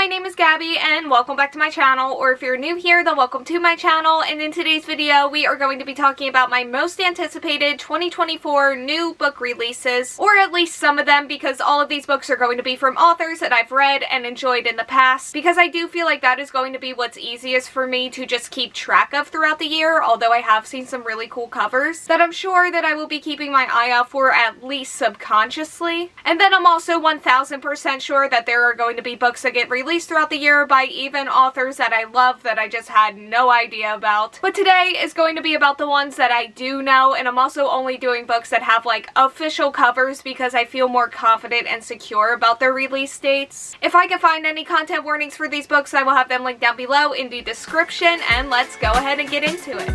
my name is Gabby and welcome back to my channel, or if you're new here, then welcome to my channel. And in today's video, we are going to be talking about my most anticipated 2024 new book releases, or at least some of them, because all of these books are going to be from authors that I've read and enjoyed in the past, because I do feel like that is going to be what's easiest for me to just keep track of throughout the year, although I have seen some really cool covers that I'm sure that I will be keeping my eye out for, at least subconsciously. And then I'm also 1000% sure that there are going to be books that get released throughout the year by even authors that I love that I just had no idea about. But today is going to be about the ones that I do know, and I'm also only doing books that have like official covers because I feel more confident and secure about their release dates. If I can find any content warnings for these books, I will have them linked down below in the description, and let's go ahead and get into it.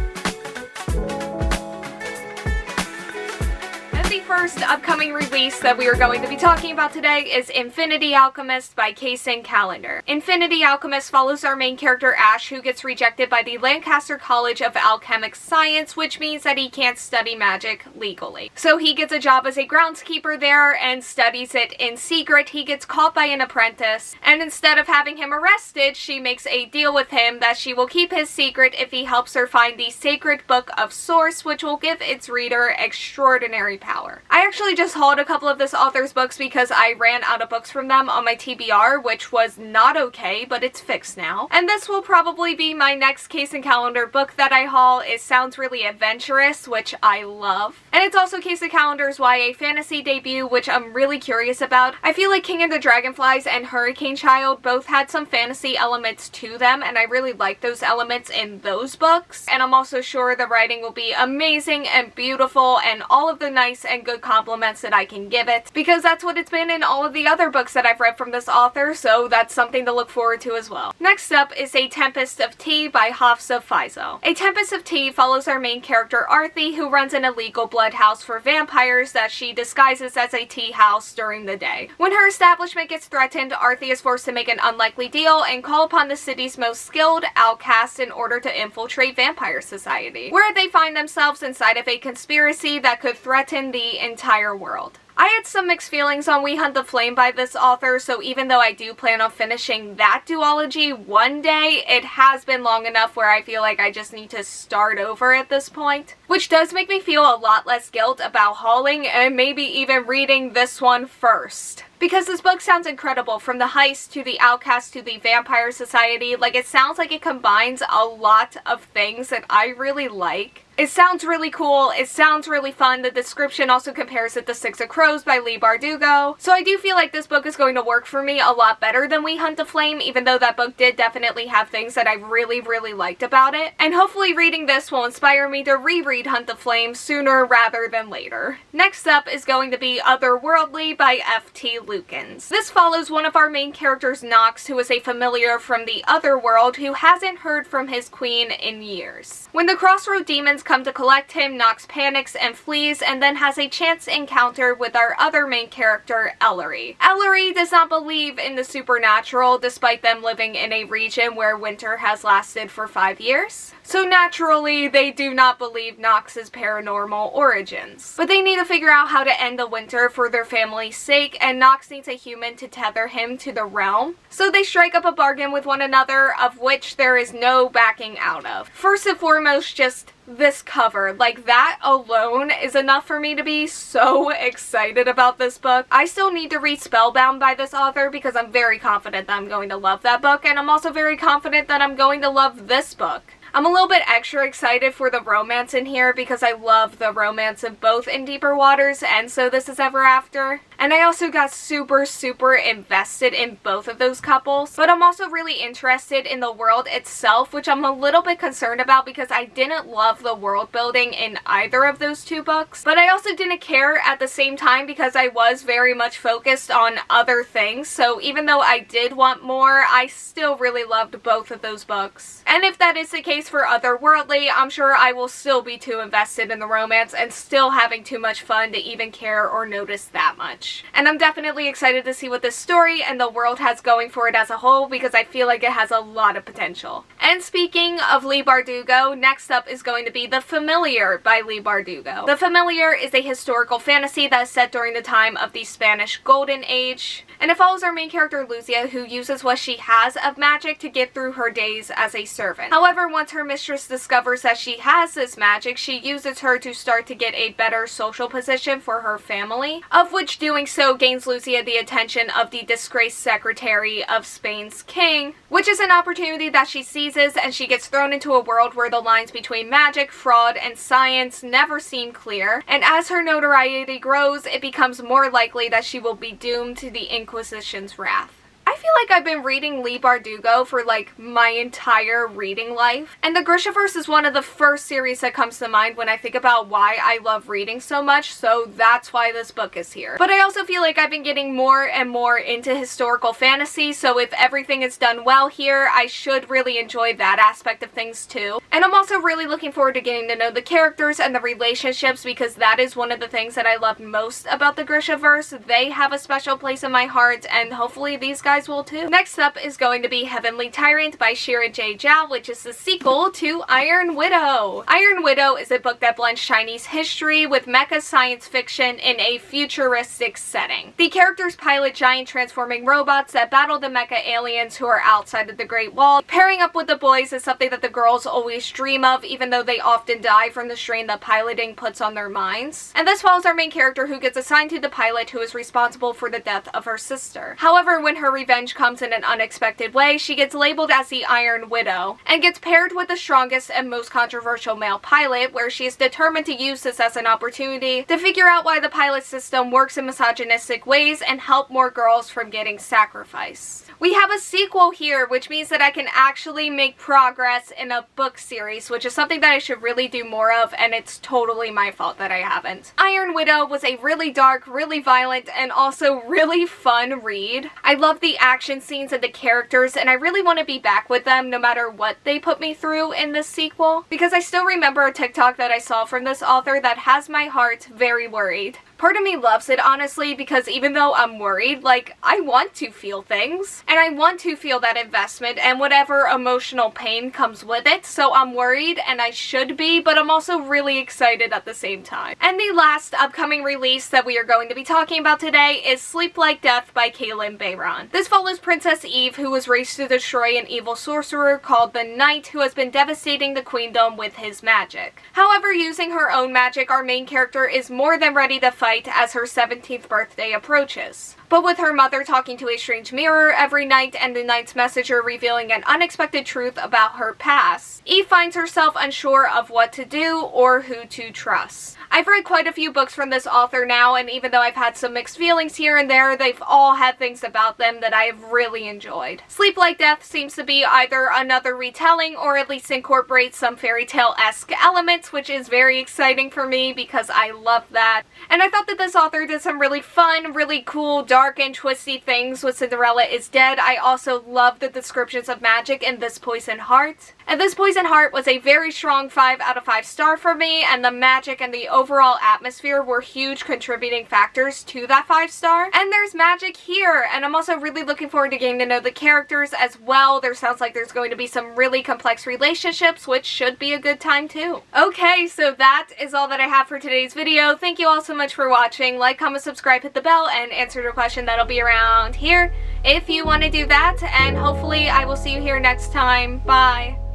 The first upcoming release that we are going to be talking about today is Infinity Alchemist by Kacen Callender. Infinity Alchemist follows our main character Ash, who gets rejected by the Lancaster College of Alchemic Science, which means that he can't study magic legally. So he gets a job as a groundskeeper there and studies it in secret. He gets caught by an apprentice, and instead of having him arrested, she makes a deal with him that she will keep his secret if he helps her find the sacred book of Source, which will give its reader extraordinary power. I actually just hauled a couple of this author's books because I ran out of books from them on my TBR, which was not okay, but it's fixed now. And this will probably be my next Kacen Callender book that I haul. It sounds really adventurous, which I love. And it's also Kacen Callender's YA fantasy debut, which I'm really curious about. I feel like King of the Dragonflies and Hurricane Child both had some fantasy elements to them, and I really like those elements in those books. And I'm also sure the writing will be amazing and beautiful and all of the nice and good compliments that I can give it, because that's what it's been in all of the other books that I've read from this author, so that's something to look forward to as well. Next up is A Tempest of Tea by Hafsah Faizal. A Tempest of Tea follows our main character Arthi, who runs an illegal blood house for vampires that she disguises as a tea house during the day. When her establishment gets threatened, Arthi is forced to make an unlikely deal and call upon the city's most skilled outcasts in order to infiltrate vampire society, where they find themselves inside of a conspiracy that could threaten the entire world. I had some mixed feelings on We Hunt the Flame by this author, so even though I do plan on finishing that duology one day, it has been long enough where I feel like I just need to start over at this point. Which does make me feel a lot less guilt about hauling and maybe even reading this one first. Because this book sounds incredible, from the heist to the outcast to the vampire society. Like, it sounds like it combines a lot of things that I really like. It sounds really cool, it sounds really fun. The description also compares it to Six of Crows by Leigh Bardugo. So I do feel like this book is going to work for me a lot better than We Hunt the Flame, even though that book did definitely have things that I really liked about it. And hopefully reading this will inspire me to reread Hunt the Flame sooner rather than later. Next up is going to be Otherworldly by F.T. Lukens. This follows one of our main characters, Nox, who is a familiar from the other world who hasn't heard from his queen in years. When the Crossroad demons come to collect him, Nox panics and flees, and then has a chance encounter with our other main character, Ellery. Ellery does not believe in the supernatural, despite them living in a region where winter has lasted for 5 years. So naturally, they do not believe Nox's paranormal origins. But they need to figure out how to end the winter for their family's sake, and Nox needs a human to tether him to the realm. So they strike up a bargain with one another, of which there is no backing out of. First and foremost, just this cover. Like, that alone is enough for me to be so excited about this book. I still need to read Spellbound by this author because I'm very confident that I'm going to love that book, and I'm also very confident that I'm going to love this book. I'm a little bit extra excited for the romance in here because I love the romance of both In Deeper Waters and So This Is Ever After. And I also got super invested in both of those couples. But I'm also really interested in the world itself, which I'm a little bit concerned about because I didn't love the world building in either of those two books. But I also didn't care at the same time because I was very much focused on other things. So even though I did want more, I still really loved both of those books. And if that is the case for Otherworldly, I'm sure I will still be too invested in the romance and still having too much fun to even care or notice that much. And I'm definitely excited to see what this story and the world has going for it as a whole because I feel like it has a lot of potential. And speaking of Leigh Bardugo, next up is going to be The Familiar by Leigh Bardugo. The Familiar is a historical fantasy that is set during the time of the Spanish Golden Age, and it follows our main character Lucia, who uses what she has of magic to get through her days as a servant. However, once her mistress discovers that she has this magic, she uses her to start to get a better social position for her family, of which doing so gains Lucia the attention of the disgraced secretary of Spain's king, which is an opportunity that she seizes, and she gets thrown into a world where the lines between magic, fraud, and science never seem clear, and as her notoriety grows, it becomes more likely that she will be doomed to the Inquisition's wrath. I feel like I've been reading Leigh Bardugo for like my entire reading life, and the Grishaverse is one of the first series that comes to mind when I think about why I love reading so much, so that's why this book is here. But I also feel like I've been getting more and more into historical fantasy, so if everything is done well here, I should really enjoy that aspect of things too. And I'm also really looking forward to getting to know the characters and the relationships, because that is one of the things that I love most about the Grishaverse. They have a special place in my heart, and hopefully these guys will too. Next up is going to be Heavenly Tyrant by Xiran Zhao, which is the sequel to Iron Widow. Iron Widow is a book that blends Chinese history with mecha science fiction in a futuristic setting. The characters pilot giant transforming robots that battle the mecha aliens who are outside of the Great Wall. Pairing up with the boys is something that the girls always dream of, even though they often die from the strain that piloting puts on their minds. And this follows our main character, who gets assigned to the pilot who is responsible for the death of her sister. However, when her revenge comes in an unexpected way, she gets labeled as the Iron Widow, and gets paired with the strongest and most controversial male pilot, where she is determined to use this as an opportunity to figure out why the pilot system works in misogynistic ways and help more girls from getting sacrificed. We have a sequel here, which means that I can actually make progress in a book series, which is something that I should really do more of, and it's totally my fault that I haven't. Iron Widow was a really dark, really violent, and also really fun read. I love the action scenes and the characters, and I really want to be back with them no matter what they put me through in this sequel, because I still remember a TikTok that I saw from this author that has my heart very worried. Part of me loves it, honestly, because even though I'm worried, like, I want to feel things, and I want to feel that investment and whatever emotional pain comes with it, so I'm worried, and I should be, but I'm also really excited at the same time. And the last upcoming release that we are going to be talking about today is Sleep Like Death by Kalynn Bayron. This follows Princess Eve, who was raised to destroy an evil sorcerer called the Knight, who has been devastating the queendom with his magic. However, using her own magic, our main character is more than ready to fight as her 17th birthday approaches. But with her mother talking to a strange mirror every night and the Knight's messenger revealing an unexpected truth about her past, Eve finds herself unsure of what to do or who to trust. I've read quite a few books from this author now, and even though I've had some mixed feelings here and there, they've all had things about them that I have really enjoyed. Sleep Like Death seems to be either another retelling or at least incorporates some fairy tale-esque elements, which is very exciting for me because I love that. And I thought that this author did some really fun, really cool, dark and twisty things with Cinderella is Dead. I also love the descriptions of magic in This Poison Heart. And This Poison Heart was a very strong 5 out of 5 star for me, and the magic and the overall atmosphere were huge contributing factors to that 5 star. And there's magic here, and I'm also really looking forward to getting to know the characters as well. There sounds like there's going to be some really complex relationships, which should be a good time too. Okay, so that is all that I have for today's video. Thank you all so much for watching. Like, comment, subscribe, hit the bell, and answer your question that'll be around here if you want to do that. And hopefully I will see you here next time. Bye!